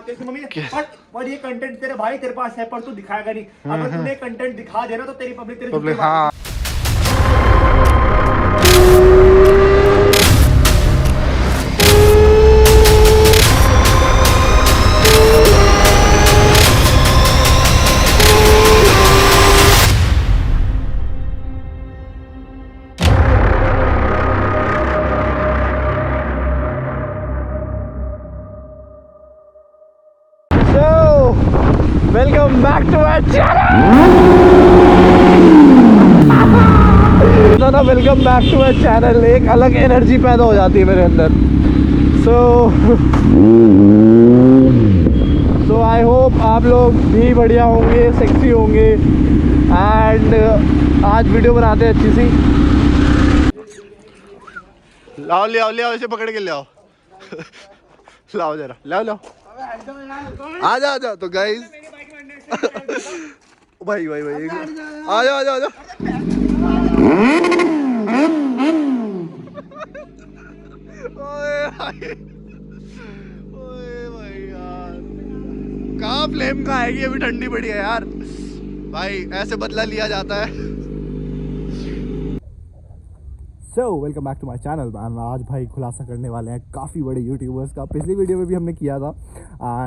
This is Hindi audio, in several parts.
मम्मी पर ये कंटेंट तेरे भाई तेरे पास है पर तू दिखाएगा नहीं। अगर तूने कंटेंट दिखा देना तो तेरी पब्लिक तेरे हाँ। Welcome back to my channel. Welcome back to my channel. एक अलग एनर्जी पैदा हो जाती है मेरे अंदर। सो आई होप आप लोग भी बढ़िया होंगे, सेक्सी होंगे। एंड आज वीडियो बनाते हैं अच्छी सी। लाओ ले आओ, ले आओ, इसे पकड़ के ले आओ। लाओ जरा, लाओ लाओ, आ जाओ। तो गाइस भाई आ जाओ आ जाओ। ओए भाई यार, कहाँ फ्लेम का आएगी? अभी ठंडी पड़ी है यार। भाई ऐसे बदला लिया जाता है। Welcome back to my channel. आज भाई खुलासा करने वाले हैं काफ़ी बड़े यूट्यूबर्स का। पिछली वीडियो में भी हमने किया था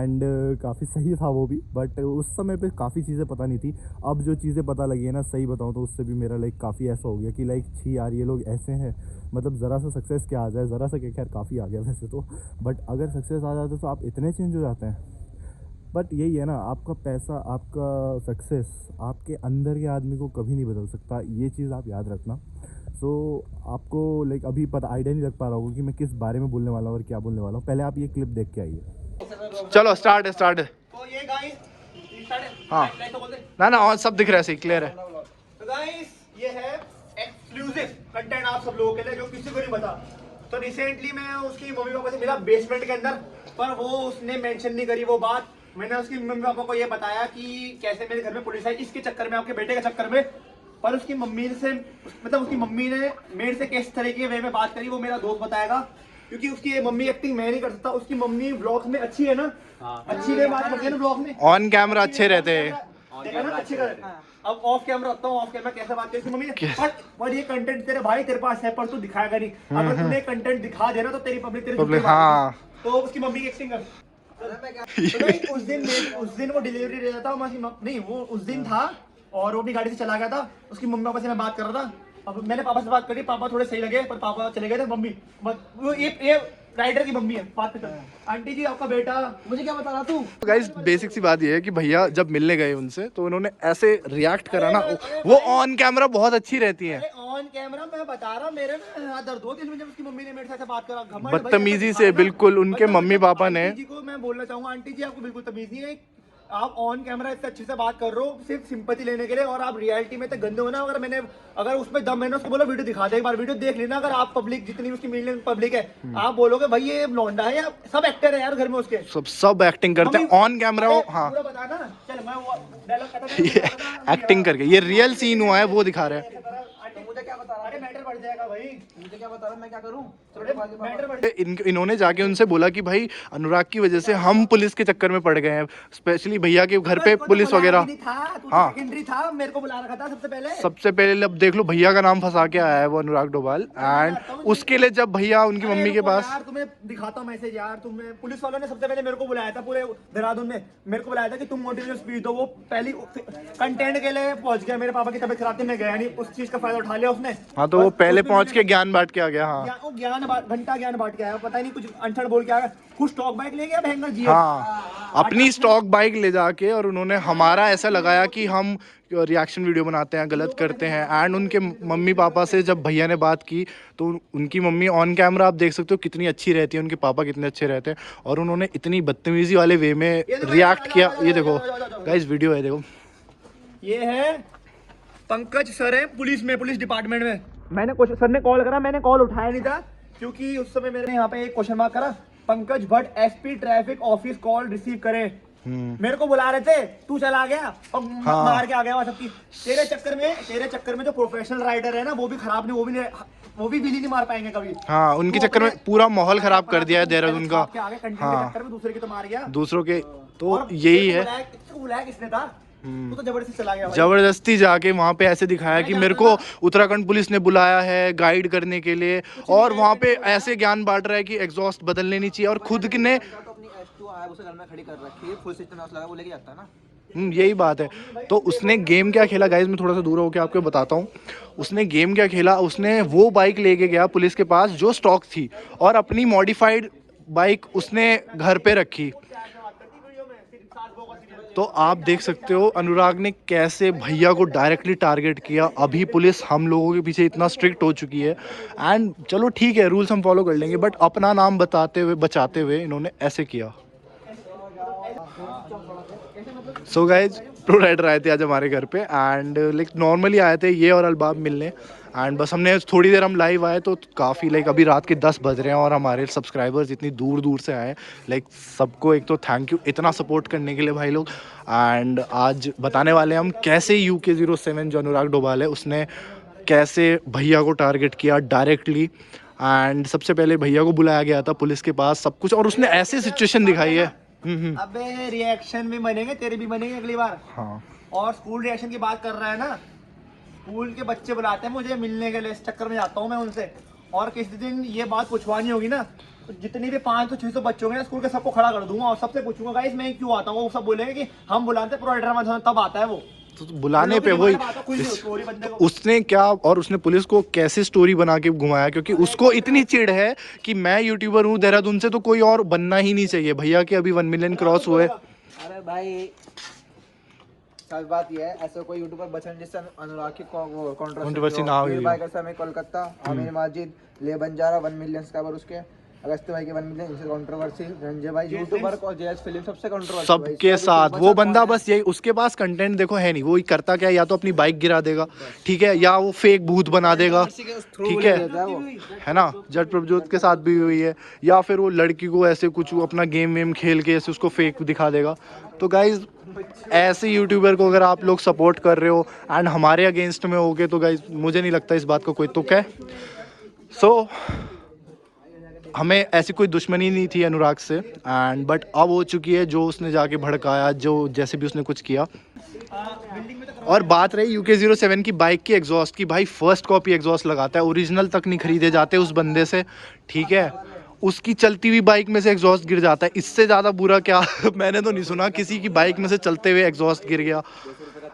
एंड काफ़ी सही था वो भी, बट उस समय पे काफ़ी चीज़ें पता नहीं थी। अब जो चीज़ें पता लगी है ना, सही बताऊँ तो उससे भी मेरा लाइक काफ़ी ऐसा हो गया कि लाइक छी यार, ये लोग ऐसे हैं। मतलब ज़रा सा सक्सेस क्या आ जाए, ज़रा सा क्या, खैर काफ़ी आ गया वैसे तो, बट अगर सक्सेस आ जाता तो आप इतने चेंज हो जाते हैं। बट यही है ना, आपका पैसा, आपका सक्सेस आपके अंदर के आदमी को कभी नहीं बदल सकता। ये चीज़ आप याद रखना। आपको लाइक अभी पता आइडिया नहीं रख पा रहा होगा कि मैं किस बारे में बोलने वाला हूँ और क्या बोलने वाला हूँ। पहले आप ये क्लिप देख के आइए। चलो स्टार्ट है। तो ये गाइस हाँ ना और सब दिख रहा है, सही क्लियर है। तो गाइस ये है एक्सक्लूसिव कंटेंट आप सब लोगों के लिए, जो किसी को नहीं पता। तो रिसेंटली मैं उसकी मम्मी पापा से मिला बेसमेंट के अंदर, पर वो उसने मेंशन नहीं करी वो बात। मैंने उसकी मम्मी पापा को ये बताया कि कैसे मेरे घर में पुलिस आई इसके चक्कर में, आपके बेटे के चक्कर में। पर उसकी मम्मी से, मतलब उसकी मम्मी ने मेरे से किस तरह की वे में बात करी वो मेरा दोस्त बताएगा, क्योंकि उसकी मम्मी एक्टिंग मैं नहीं कर सकता। उसकी मम्मी व्लॉग्स में अच्छी है ना, अच्छी वे बात करती है ना व्लॉग में। ऑन कैमरा अच्छे रहते हैं, देखा ना, अच्छे कर। अब ऑफ कैमरा रखता हूँ, ऑफ कैमरा कैसे बात करती है मम्मी ने। पर ये कंटेंट तेरे भाई तेरे पास है पर तू दिखाएगा नहीं। अगर तूने कंटेंट दिखा देना तो तेरी पब्लिक तेरे हाँ। तो उसकी मम्मी की एक्टिंग कर। तो उस दिन वो डिलीवरी दे रहा था, नहीं वो उस दिन था और वो अपनी गाड़ी से चला गया था। उसकी मम्मी पापा से मैं बात कर रहा था। अब मैंने पापा से बात करी, पापा थोड़े सही लगे, पर पापा चले गए थे। मम्मी वो ये राइडर की मम्मी है, बात कर। आंटी जी आपका बेटा, मुझे क्या बता रहा तू? गाइस बेसिक सी बात ये है कि भैया जब मिलने गए उनसे तो उन्होंने ऐसे रिएक्ट करा ना, वो ऑन कैमरा बहुत अच्छी रहती है। ऑन कैमरा मैं बता रहा हूँ, मेरे ना दर्द हो गया जब उसकी मम्मी ने मेरे साथ बात करा। बदतमीजी से बिल्कुल उनके मम्मी पापा ने। आंटी जी को मैं बोलना चाहूंगा, आंटी जी आपको बिल्कुल तमीज नहीं है। आप ऑन कैमरा इतने अच्छे से बात कर रहे हो सिर्फ सिंपैथी लेने के लिए, और आप रियलिटी में तो गंदे हो ना। अगर उसमें दम है ना, उसको बोलो वीडियो दिखा दे, एक बार वीडियो देख लेना। अगर आप पब्लिक जितनी उसकी मिलियन पब्लिक है, आप बोलोगे भाई ये लौंडा है, या सब एक्टर है यार घर में उसके, सब एक्टिंग करते हैं ऑन कैमरा। हाँ पूरा बताना। चल मैं वो डायलॉग कहता एक्टिंग करके, ये रियल सीन हुआ है वो दिखा रहे हैं। मुझे क्या बता रहा है? अरे मैटर बढ़ जाएगा भाई, मुझे क्या बता रहा है, मैं क्या करूं? इन्होंने जाके उनसे बोला कि भाई अनुराग की वजह से हम पुलिस के चक्कर में पड़ गए हैं, स्पेशली भैया के घर पे पुलिस वगैरह। हाँ था, मेरे को बुला रखा था सबसे पहले। अब देख लो भैया का नाम फंसा के आया है वो अनुराग डोभाल। एंड उसके लिए जब भैया उनकी मम्मी के पास, यार तुम्हें दिखाता हूँ मैसेज यार, तुम्हें पुलिस वालों ने सबसे पहले मेरे को बुलाया था, पूरे देहरादून में मेरे को बुलाया था कि तुम मोटिवेशनल स्पीच दो। वो पहली कंटेंट के लिए पहुंच गया। मेरे पापा की तबीयत खराब थी, मैं गया नहीं, उस चीज का फायदा उठा लिया उसने। हाँ तो वो पहले पहुंच के ज्ञान बांट के आ गया। हाँ वो घंटा ज्ञान बांट के आया, पता नहीं कुछ अनछड़ बोल के आया। कुछ स्टॉक बाइक ले गया भयंकर जी। हाँ अपनी स्टॉक बाइक ले जाके, और उन्होंने हमारा ऐसा लगाया कि हम रिएक्शन वीडियो बनाते हैं, गलत करते हैं। एंड उनके मम्मी पापा से जब भैया ने बात की तो उनकी मम्मी ऑन कैमरा आप देख सकते हो कितनी अच्छी रहती है, उनके पापा कितने अच्छे रहते हैं, और उन्होंने इतनी बदतमीजी वाले वे में रिएक्ट किया। ये देखो गाइस वीडियो है, देखो ये है पंकज सर है पुलिस डिपार्टमेंट में। मैंने सर ने कॉल करा, मैंने कॉल उठाया नहीं था क्योंकि उस समय मेरे यहाँ पे एक क्वेश्चन मार्क करा, Pankaj Bhatt SP traffic office call receive करे। मेरे को बुला रहे थे, तू चला गया और मार के आ गया सबकी। तेरे चक्कर में जो प्रोफेशनल राइडर है ना, वो भी खराब नहीं, वो भी नहीं वो भी बिजली नहीं मार पाएंगे कभी। हाँ, उनके चक्कर में पूरा माहौल खराब कर दिया है देहरादून का। हाँ, दूसरे के तो मार गया, दूसरों के, तो यही है। बुलाया किसने था? तू तो जबरदस्ती चला गया भाई। जबरदस्ती जाके वहाँ पे ऐसे दिखाया कि मेरे को उत्तराखंड पुलिस ने बुलाया है गाइड करने के लिए, और वहाँ पे ऐसे ज्ञान बांट रहा है कि एग्जॉस्ट बदल लेनी चाहिए, और खुद ने उसे घर में खड़ी कर रखी है, फुल सिस्टम लगा, वो लेके जाता है ना। यही बात है। तो उसने गेम क्या खेला गाइज, मैं थोड़ा सा दूर होकर आपको बताता हूँ। उसने गेम क्या खेला, उसने वो बाइक लेके गया पुलिस के पास जो स्टॉक थी, और अपनी मॉडिफाइड बाइक उसने घर पे रखी। तो आप देख सकते हो अनुराग ने कैसे भैया को डायरेक्टली टारगेट किया। अभी पुलिस हम लोगों के पीछे इतना स्ट्रिक्ट हो चुकी है, एंड चलो ठीक है रूल्स हम फॉलो कर लेंगे, बट अपना नाम बचाते हुए इन्होंने ऐसे किया। सो गाइज, प्रो राइडर आए थे आज हमारे घर पे, एंड लाइक नॉर्मली आए थे ये और अलबाब मिलने, एंड बस हमने थोड़ी देर हम लाइव आए तो काफ़ी लाइक अभी रात के 10 बज रहे हैं, और हमारे सब्सक्राइबर्स इतनी दूर दूर से आए। लाइक सबको एक तो थैंक यू इतना सपोर्ट करने के लिए भाई लोग। एंड आज बताने वाले हम कैसे UK07 जो अनुराग डोभाल है उसने कैसे भैया को टारगेट किया डायरेक्टली। एंड सबसे पहले भैया को बुलाया गया था पुलिस के पास सब कुछ, और उसने ऐसी सिचुएशन दिखाई है। अबे रिएक्शन भी बनेंगे, तेरे भी बनेंगे अगली बार। हाँ, और स्कूल रिएक्शन की बात कर रहा है ना, स्कूल के बच्चे बुलाते हैं मुझे मिलने के लिए, इस चक्कर में जाता हूँ मैं उनसे। और किसी दिन ये बात पूछवानी होगी ना, तो जितने भी 500-600 बच्चे होंगे ना स्कूल के, सबको खड़ा कर दूंगा और सबसे पूछूंगा गाइस मैं क्यों आता हूँ। वो सब बोलेंगे कि हम बुलाते प्रोवाइडर, तब आता है वो। तो बुलाने पे वही उसने क्या, और उसने पुलिस को कैसे स्टोरी बना के घुमाया, क्योंकि उसको इतनी चिढ़ है कि मैं यूट्यूबर हूँ देहरादून से, तो कोई और बनना ही नहीं चाहिए। भैया के अभी 1 मिलियन क्रॉस हुए। अरे भाई सच बात ये है, ऐसा कोई यूट्यूबर बचन जिससे अनुराग की कंट्रोवर्सी ना हुई। भाई का समय कोलकाता, आमिर माजिद, ले बंजारा 1 मिलियन सब्सक्राइबर उसके, अगस्त भाई के 1 मिलियन, इनसे कंट्रोवर्सी। रंजय भाई यूट्यूबर और जेएस फिल्म सबसे कंट्रोवर्सी सबके साथ। वो बंदा बस यही, उसके पास कंटेंट देखो है नहीं, वो ही करता क्या, या तो अपनी बाइक गिरा देगा, ठीक है, या वो फेक भूत बना देगा, ठीक है ना। जट प्रभजोत के साथ भी हुई है, या फिर वो लड़की को ऐसे कुछ अपना गेम वेम खेल के ऐसे उसको फेक दिखा देगा। तो गाइज ऐसे यूट्यूबर को अगर आप लोग सपोर्ट कर रहे हो एंड हमारे अगेंस्ट में होगे, तो गाइज मुझे नहीं लगता इस बात का कोई तुक है। सो हमें ऐसी कोई दुश्मनी नहीं थी अनुराग से, एंड बट अब हो चुकी है, जो उसने जाके भड़काया, जो जैसे भी उसने कुछ किया। और बात रही UK07 की बाइक की एग्जॉस्ट की, भाई फर्स्ट कॉपी एग्जॉस्ट लगाता है, ओरिजिनल तक नहीं खरीदे जाते उस बंदे से, ठीक है। उसकी चलती हुई बाइक में से एग्जॉस्ट गिर जाता है, इससे ज़्यादा बुरा क्या मैंने तो नहीं सुना किसी की बाइक में से चलते हुए एग्जॉस्ट गिर गया।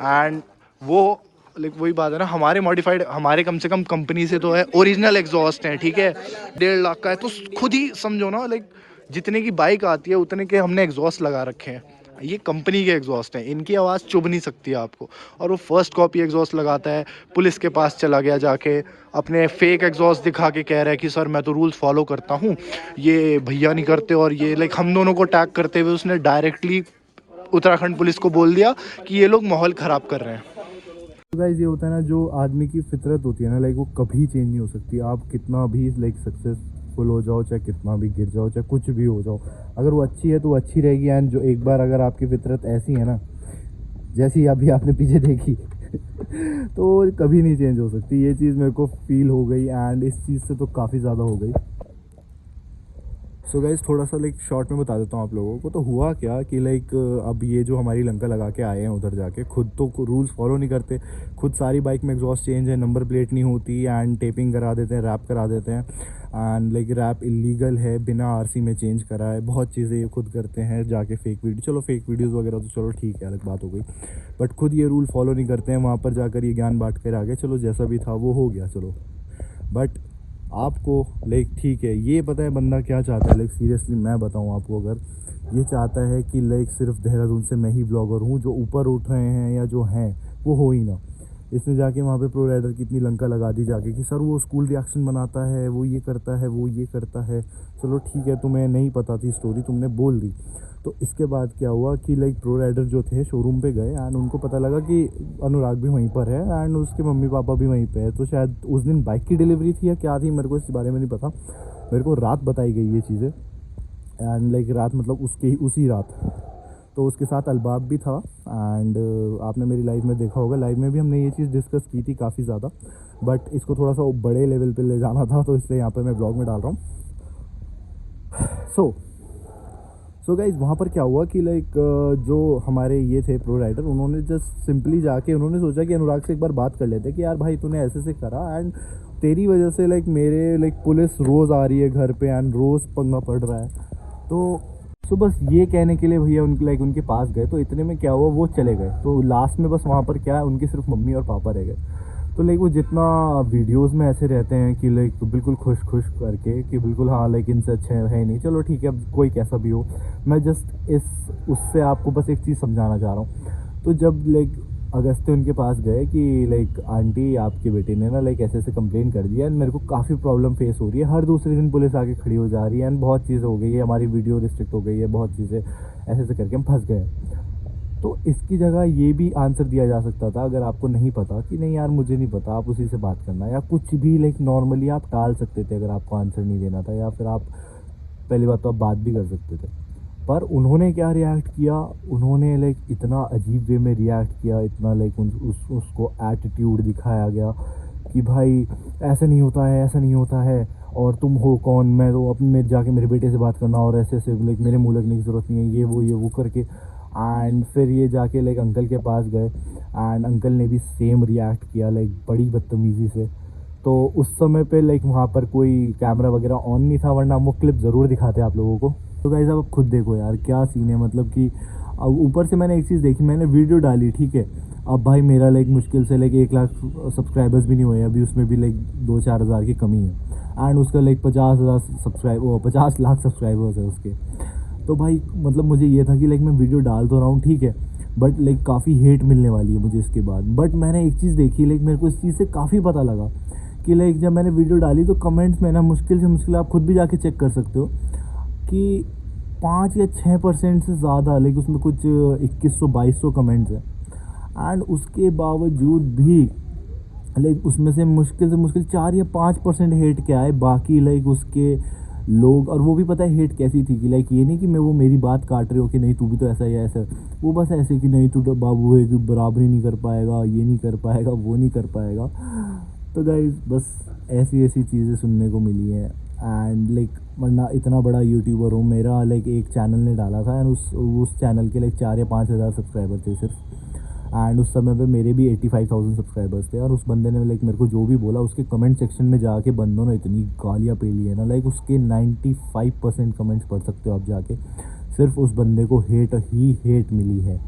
एंड वो लाइक वही बात है ना, हमारे मॉडिफाइड, हमारे कम से कम कंपनी से तो है, ओरिजिनल एग्जॉस्ट हैं, ठीक है, 1.5 लाख का है, तो खुद ही समझो ना, लाइक जितने की बाइक आती है उतने के हमने एग्जॉस्ट लगा रखे हैं। ये कंपनी के एग्जॉस्ट हैं, इनकी आवाज़ चुभ नहीं सकती है आपको। और वो फर्स्ट कॉपी एग्जॉस्ट लगाता है, पुलिस के पास चला गया, जाके अपने फेक एग्जॉस्ट दिखा के कह रहा है कि सर मैं तो रूल्स फॉलो करता हूँ, ये भैया नहीं करते। और ये लाइक हम दोनों को टैग करते हुए उसने डायरेक्टली उत्तराखंड पुलिस को बोल दिया कि ये लोग माहौल ख़राब कर रहे हैं। तो गाइस ये होता है ना, जो आदमी की फितरत होती है ना, लाइक वो कभी चेंज नहीं हो सकती। आप कितना भी लाइक सक्सेसफुल हो जाओ, चाहे कितना भी गिर जाओ, चाहे कुछ भी हो जाओ, अगर वो अच्छी है तो वो अच्छी रहेगी। एंड जो एक बार अगर आपकी फितरत ऐसी है ना, जैसी अभी आपने पीछे देखी तो कभी नहीं चेंज हो सकती। ये चीज़ मेरे को फील हो गई, एंड इस चीज़ से तो काफ़ी ज़्यादा हो गई। सो गाइस थोड़ा सा लाइक शॉर्ट में बता देता हूँ आप लोगों को। तो हुआ क्या कि लाइक अब ये जो हमारी लंका लगा के आए हैं उधर जाके, खुद तो रूल्स फॉलो नहीं करते, खुद सारी बाइक में एग्जॉस्ट चेंज है, नंबर प्लेट नहीं होती, एंड टेपिंग करा देते हैं, रैप करा देते हैं। एंड लाइक रैप इलीगल है, बिना आरसी में चेंज करा है, बहुत चीज़ें ये खुद करते हैं जाके। फेक वीडियो, चलो फेक वीडियोज़ वगैरह तो चलो ठीक है, अलग बात हो गई, बट खुद ये रूल फॉलो नहीं करते हैं। वहाँ पर जाकर ये ज्ञान बांट कर आ गए, चलो जैसा भी था वो हो गया, चलो। बट आपको लाइक ठीक है, ये पता है बंदा क्या चाहता है। लाइक सीरियसली मैं बताऊं आपको, अगर ये चाहता है कि लाइक सिर्फ देहरादून से मैं ही ब्लॉगर हूँ, जो ऊपर उठ रहे हैं या जो हैं वो हो ही ना। इसने जाके वहाँ पे प्रो राइडर की इतनी लंका लगा दी जाके कि सर वो स्कूल रिएक्शन बनाता है, वो ये करता है, वो ये करता है। चलो ठीक है, तुम्हें नहीं पता थी स्टोरी, तुमने बोल दी। तो इसके बाद क्या हुआ कि लाइक प्रो राइडर जो थे शोरूम पे गए, एंड उनको पता लगा कि अनुराग भी वहीं पर है, एंड उसके मम्मी पापा भी वहीं पे है। तो शायद उस दिन बाइक की डिलीवरी थी या क्या थी, मेरे को इस बारे में नहीं पता। मेरे को रात बताई गई ये चीज़ें, एंड लाइक रात मतलब उसी रात। तो उसके साथ अलबाब भी था। एंड आपने मेरी लाइव में देखा होगा, लाइव में भी हमने ये चीज़ डिस्कस की थी काफ़ी ज़्यादा, बट इसको थोड़ा सा बड़े लेवल पे ले जाना था, तो इसलिए यहाँ पे मैं ब्लॉग में डाल रहा हूँ। सो गाइज वहाँ पर क्या हुआ कि लाइक जो हमारे ये थे प्रो राइडर, उन्होंने जस्ट सिंपली जाके उन्होंने सोचा कि अनुराग से एक बार बात कर लेते कि यार भाई तूने ऐसे से करा, एंड तेरी वजह से लाइक मेरे लाइक पुलिस रोज़ आ रही है घर पे एंड रोज़ पंगा पड़ रहा है। तो बस ये कहने के लिए भैया उनके लाइक उनके पास गए, तो इतने में क्या हुआ, वो चले गए। तो लास्ट में बस वहाँ पर क्या है, उनकी सिर्फ मम्मी और पापा रह गए। तो लाइक वो जितना वीडियोस में ऐसे रहते हैं कि लाइक बिल्कुल खुश खुश करके कि बिल्कुल हाँ लाइक इनसे अच्छे है ही नहीं, चलो ठीक है अब कोई कैसा भी हो, मैं जस्ट उससे आपको बस एक चीज़ समझाना चाह रहा हूँ। तो जब लाइक अगस्ते उनके पास गए कि लाइक आंटी आपके बेटे ने ना लाइक ऐसे ऐसे कंप्लेन कर दिया एंड मेरे को काफ़ी प्रॉब्लम फेस हो रही है, हर दूसरे दिन पुलिस आके खड़ी हो जा रही है एंड बहुत चीज़ें हो गई है, हमारी वीडियो रिस्ट्रिक्ट हो गई है, बहुत चीज़ें ऐसे ऐसे करके हम फंस गए। तो इसकी जगह ये भी आंसर दिया जा सकता था, अगर आपको नहीं पता कि नहीं यार मुझे नहीं पता, आप उसी से बात करना, या कुछ भी लाइक नॉर्मली आप टाल सकते थे अगर आपको आंसर नहीं देना था, या फिर आप पहली बात तो आप बात भी कर सकते थे। पर उन्होंने क्या रिएक्ट किया, उन्होंने लाइक इतना अजीब वे में रिएक्ट किया, इतना लाइक उसको एटीट्यूड दिखाया गया कि भाई ऐसा नहीं होता है, ऐसा नहीं होता है, और तुम हो कौन, मैं तो अपने जाके मेरे बेटे से बात करना, और ऐसे ऐसे लाइक मेरे मुँह लगने की ज़रूरत नहीं है, ये वो करके। एंड फिर ये जाके लाइक अंकल के पास गए एंड अंकल ने भी सेम रिएक्ट किया लाइक बड़ी बदतमीज़ी से। तो उस समय पे लाइक वहाँ पर कोई कैमरा वगैरह ऑन नहीं था, वरना हम वो क्लिप ज़रूर दिखाते आप लोगों को। तो गाइस अब खुद देखो यार क्या सीन है, मतलब कि अब ऊपर से मैंने एक चीज़ देखी, मैंने वीडियो डाली ठीक है, अब भाई मेरा लाइक मुश्किल से लाइक 1 लाख सब्सक्राइबर्स भी नहीं हुए अभी, उसमें भी लाइक 2-4 हज़ार की कमी है एंड उसका लाइक 50 लाख सब्सक्राइबर्स है उसके। तो भाई मतलब मुझे ये था कि लाइक मैं वीडियो डाल तो रहा हूँ ठीक है, बट लाइक काफ़ी हेट मिलने वाली है मुझे इसके बाद। बट मैंने एक चीज़ देखी, लाइक मेरे को इस चीज़ से काफ़ी पता लगा कि लाइक जब मैंने वीडियो डाली तो कमेंट्स में ना मुश्किल से मुश्किल, आप खुद भी जाके चेक कर सकते हो कि 5 या 6% से ज़्यादा लाइक उसमें कुछ 2100-2200 कमेंट्स हैं, एंड उसके बावजूद भी लाइक उसमें से मुश्किल 4 या 5% हेट क्या है, बाकी लाइक उसके लोग, और वो भी पता है हेट कैसी थी कि लाइक ये नहीं कि मैं वो मेरी बात काट रहे हो कि नहीं तू भी तो ऐसा ही है ऐसा, वो बस ऐसे कि नहीं तू तो बाबू है कि बराबरी नहीं कर पाएगा, ये नहीं कर पाएगा, वो नहीं कर पाएगा। तो गाइस बस ऐसी ऐसी चीज़ें सुनने को मिली हैं एंड लाइक वरना इतना बड़ा यूट्यूबर हूँ, मेरा लाइक एक चैनल ने डाला था एंड उस चैनल के लाइक 4 या 5 हज़ार सब्सक्राइबर थे सिर्फ, एंड उस समय पे मेरे भी 85,000 सब्सक्राइबर्स थे। और उस बंदे ने लाइक मेरे को जो भी बोला, उसके कमेंट सेक्शन में जाके बंदों ने इतनी गालियाँ पेली है ना, लाइक उसके 95% कमेंट्स पढ़ सकते हो आप जाके, सिर्फ उस बंदे को हेट मिली है।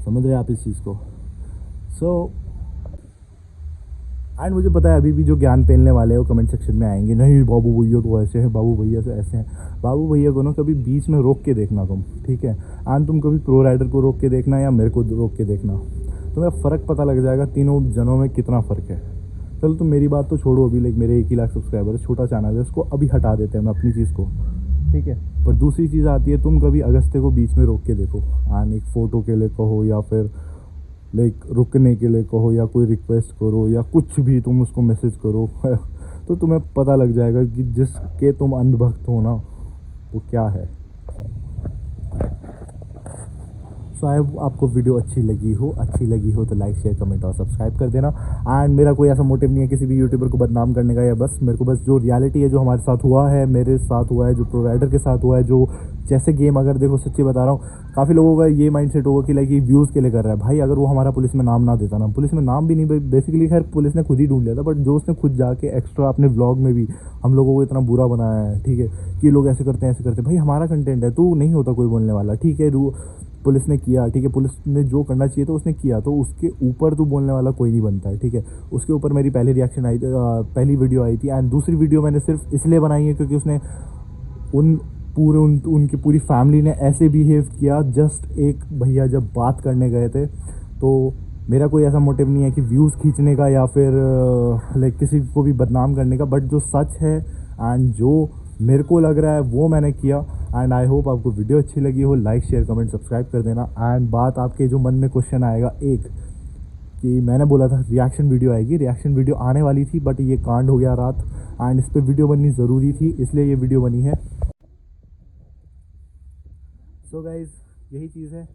समझ रहे आप इस चीज़ को? सो एंड मुझे पता है अभी भी जो ज्ञान पेलने वाले हैं वो कमेंट सेक्शन में आएंगे, नहीं बाबू भैया तो ऐसे हैं, बाबू भैया तो ऐसे हैं। बाबू भैया को ना कभी बीच में रोक के देखना तुम, ठीक है, एंड तुम कभी प्रो राइडर को रोक के देखना या मेरे को रोक के देखना, तुम्हें फ़र्क पता लग जाएगा तीनों जनों में कितना फ़र्क है। चलो तुम मेरी बात तो छोड़ो, अभी लाइक मेरे 1 ही लाख सब्सक्राइबर, छोटा चैनल है, उसको अभी हटा देते हैं मैं अपनी चीज़ को, ठीक है। पर दूसरी चीज़ आती है, तुम कभी अगस्ते को बीच में रोक के देखो एंड एक फ़ोटो के लिए कहो या फिर लाइक रुकने के लिए कहो या कोई रिक्वेस्ट करो या कुछ भी तुम उसको मैसेज करो तो तुम्हें पता लग जाएगा कि जिसके तुम अंधभक्त हो ना वो क्या है। शायद आपको वीडियो अच्छी लगी हो तो लाइक शेयर कमेंट और सब्सक्राइब कर देना। एंड मेरा कोई ऐसा मोटिव नहीं है किसी भी यूट्यूबर को बदनाम करने का, या बस मेरे को बस जो रियलिटी है, जो हमारे साथ हुआ है, मेरे साथ हुआ है, जो प्रोवाइडर के साथ हुआ है, जो जैसे गेम, अगर देखो सच्ची बता रहा हूँ, काफ़ी लोगों का ये माइंडसेट होगा कि लाइक ये व्यूज़ के लिए कर रहा है। भाई अगर वो हमारा पुलिस में नाम ना देता ना, पुलिस में नाम भी नहीं, बेसिकली खैर पुलिस ने खुद ही ढूंढ लिया था, बट जो उसने खुद जाके एक्स्ट्रा अपने व्लॉग में भी हम लोगों को इतना बुरा बनाया है, ठीक है, कि लोग ऐसे करते हैं ऐसे करते हैं, भाई हमारा कंटेंट है, तू नहीं होता कोई बोलने वाला, ठीक है, पुलिस ने किया, ठीक है, पुलिस ने जो करना चाहिए तो उसने किया, तो उसके ऊपर तो बोलने वाला कोई नहीं बनता है, ठीक है। उसके ऊपर मेरी पहली रिएक्शन आई थी, पहली वीडियो आई थी, एंड दूसरी वीडियो मैंने सिर्फ इसलिए बनाई है क्योंकि उसने उनकी पूरी फैमिली ने ऐसे बिहेव किया। जस्ट एक भैया जब बात करने गए थे, तो मेरा कोई ऐसा मोटिव नहीं है कि व्यूज़ खींचने का या फिर लाइक किसी को भी बदनाम करने का, बट जो सच है एंड जो मेरे को लग रहा है वो मैंने किया। एंड आई होप आपको वीडियो अच्छी लगी हो, लाइक शेयर कमेंट सब्सक्राइब कर देना। एंड बात आपके जो मन में क्वेश्चन आएगा एक, कि मैंने बोला था रिएक्शन वीडियो आएगी, रिएक्शन वीडियो आने वाली थी, बट ये कांड हो गया रात एंड इस पर वीडियो बननी ज़रूरी थी, इसलिए ये वीडियो बनी है। सो गाइज़ यही चीज़ है,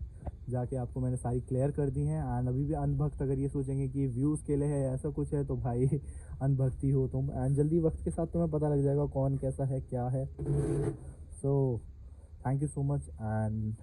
जाके आपको मैंने सारी क्लियर कर दी हैं। एंड अभी भी अंधभक्त अगर ये सोचेंगे कि व्यूज़ के लिए है ऐसा कुछ है, तो भाई अंधभक्ति हो तुम। एंड जल्दी वक्त के साथ तुम्हें पता लग जाएगा कौन कैसा है क्या है। So thank you so much and